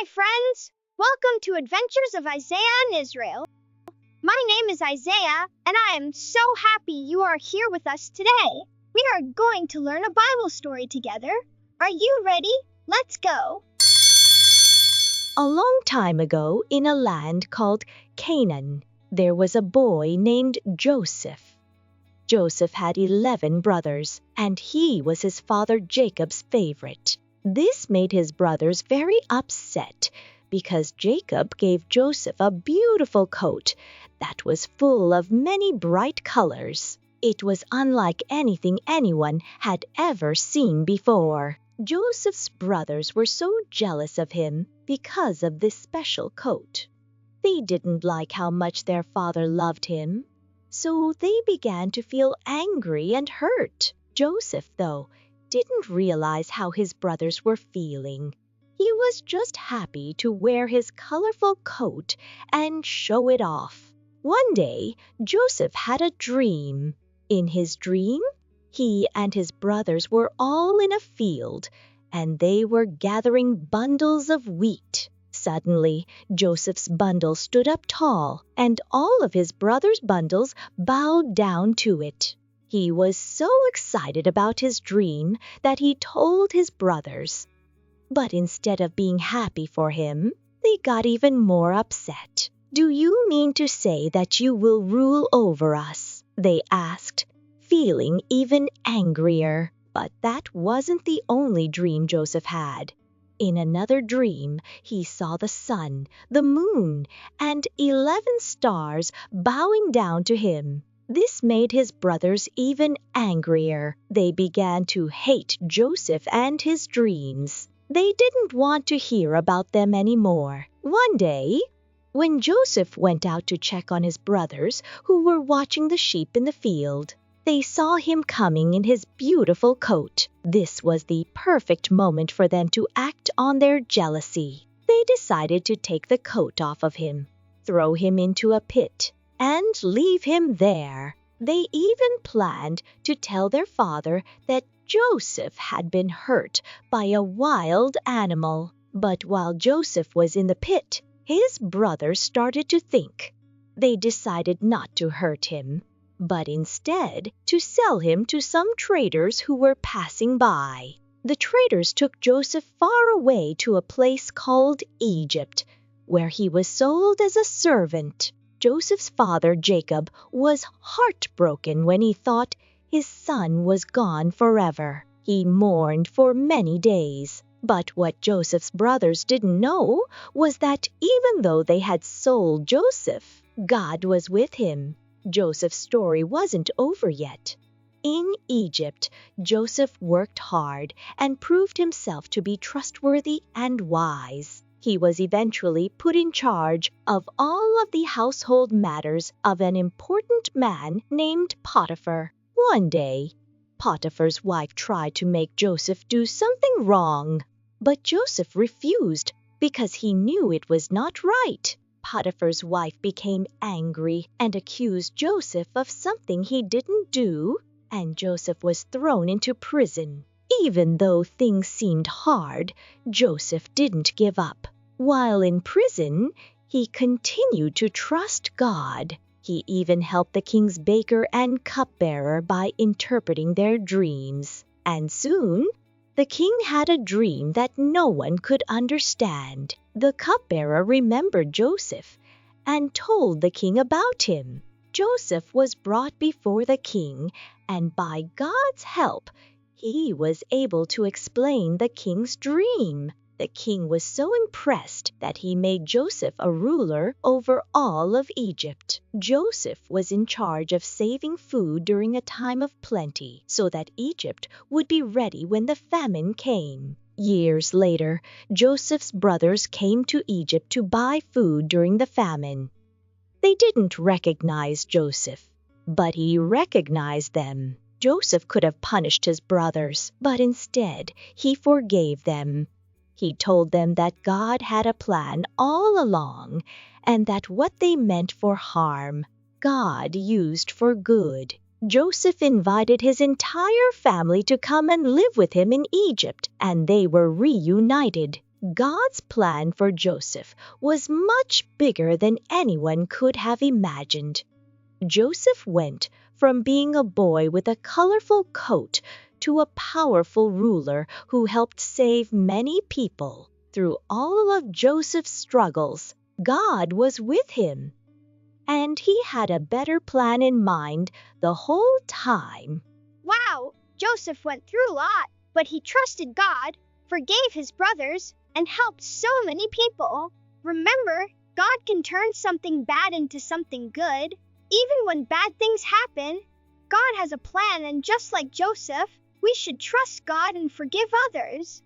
Hi, friends! Welcome to Adventures of Isaiah and Israel. My name is Isaiah, and I am so happy you are here with us today. We are going to learn a Bible story together. Are you ready? Let's go! A long time ago, in a land called Canaan, there was a boy named Joseph. Joseph had 11 brothers, and he was his father Jacob's favorite. This made his brothers very upset because Jacob gave Joseph a beautiful coat that was full of many bright colors. It was unlike anything anyone had ever seen before. Joseph's brothers were so jealous of him because of this special coat. They didn't like how much their father loved him, so they began to feel angry and hurt. Joseph, though, didn't realize how his brothers were feeling. He was just happy to wear his colorful coat and show it off. One day, Joseph had a dream. In his dream, he and his brothers were all in a field, and they were gathering bundles of wheat. Suddenly, Joseph's bundle stood up tall, and all of his brothers' bundles bowed down to it. He was so excited about his dream that he told his brothers. But instead of being happy for him, they got even more upset. "Do you mean to say that you will rule over us?" they asked, feeling even angrier. But that wasn't the only dream Joseph had. In another dream, he saw the sun, the moon, and 11 stars bowing down to him. This made his brothers even angrier. They began to hate Joseph and his dreams. They didn't want to hear about them anymore. One day, when Joseph went out to check on his brothers who were watching the sheep in the field, they saw him coming in his beautiful coat. This was the perfect moment for them to act on their jealousy. They decided to take the coat off of him, throw him into a pit, and leave him there. They even planned to tell their father that Joseph had been hurt by a wild animal. But while Joseph was in the pit, his brothers started to think. They decided not to hurt him, but instead to sell him to some traders who were passing by. The traders took Joseph far away to a place called Egypt, where he was sold as a servant. Joseph's father, Jacob, was heartbroken when he thought his son was gone forever. He mourned for many days. But what Joseph's brothers didn't know was that even though they had sold Joseph, God was with him. Joseph's story wasn't over yet. In Egypt, Joseph worked hard and proved himself to be trustworthy and wise. He was eventually put in charge of all of the household matters of an important man named Potiphar. One day, Potiphar's wife tried to make Joseph do something wrong, but Joseph refused because he knew it was not right. Potiphar's wife became angry and accused Joseph of something he didn't do, and Joseph was thrown into prison. Even though things seemed hard, Joseph didn't give up. While in prison, he continued to trust God. He even helped the king's baker and cupbearer by interpreting their dreams. And soon, the king had a dream that no one could understand. The cupbearer remembered Joseph and told the king about him. Joseph was brought before the king, and by God's help, he was able to explain the king's dream. The king was so impressed that he made Joseph a ruler over all of Egypt. Joseph was in charge of saving food during a time of plenty so that Egypt would be ready when the famine came. Years later, Joseph's brothers came to Egypt to buy food during the famine. They didn't recognize Joseph, but he recognized them. Joseph could have punished his brothers, but instead he forgave them. He told them that God had a plan all along, and that what they meant for harm, God used for good. Joseph invited his entire family to come and live with him in Egypt, and they were reunited. God's plan for Joseph was much bigger than anyone could have imagined. Joseph went from being a boy with a colorful coat to a powerful ruler who helped save many people. Through all of Joseph's struggles, God was with him. And he had a better plan in mind the whole time. Wow, Joseph went through a lot, but he trusted God, forgave his brothers, and helped so many people. Remember, God can turn something bad into something good. Even when bad things happen, God has a plan, and just like Joseph, we should trust God and forgive others.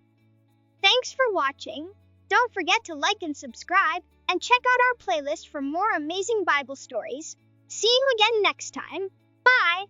Thanks for watching. Don't forget to like and subscribe, and check out our playlist for more amazing Bible stories. See you again next time. Bye!